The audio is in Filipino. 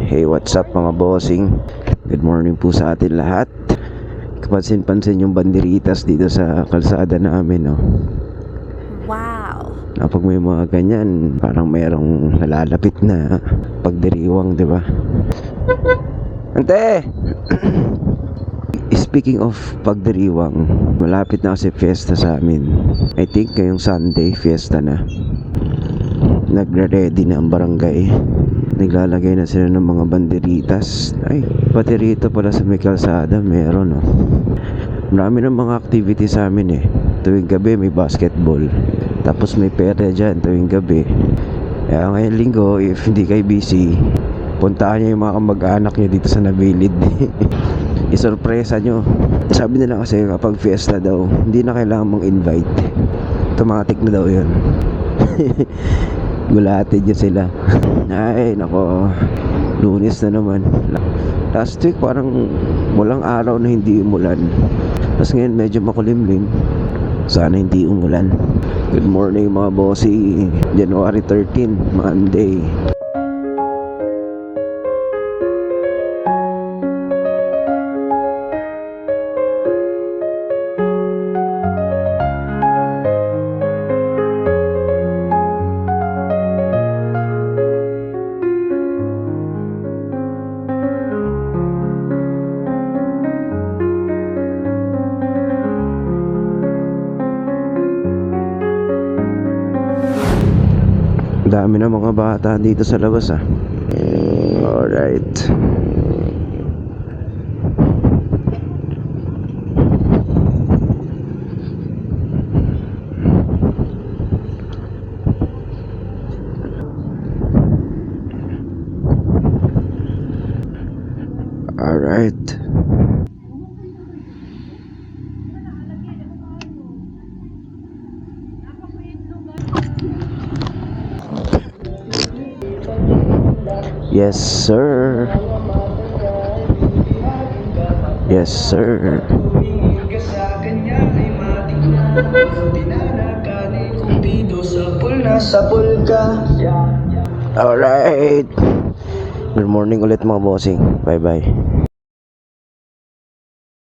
Hey, what's up mga bossing? Good morning po sa atin lahat. Kapansin-pansin yung banderitas dito sa kalsada namin, no? Wow! Kapag may mga ganyan, parang mayroong nalalapit na pagdiriwang, di ba? Ante! Speaking of pagdiriwang, malapit na kasi fiesta sa amin. I think ngayong Sunday, fiesta na. Nagre-ready na ang barangay. Naglalagay na sila ng mga banderitas. Ay, pati rito pala sa may kalsada meron, no? Marami ng mga activity sa amin eh. Tuwing gabi may basketball. Tapos may pera dyan tuwing gabi. Kaya ngayong linggo, if hindi kayo busy, puntaan nyo yung mga kamag-anak nyo dito sa Nabilid. Isorpresa nyo. Sabi nila kasi kapag fiesta daw, hindi na kailangan mong invite. Automatic na daw yun. Gulatin nyo sila. Ay nako, Lunes na naman. Last week parang walang araw na hindi umulan. Tapos ngayon medyo makulimlim. Sana hindi umulan. Good morning mga bossy. January 13, Monday. Dami na mga bata dito sa labas ah. Alright. Alright. Yes, sir. Yes, sir. Alright. Good morning ulit mga bossing. Bye bye.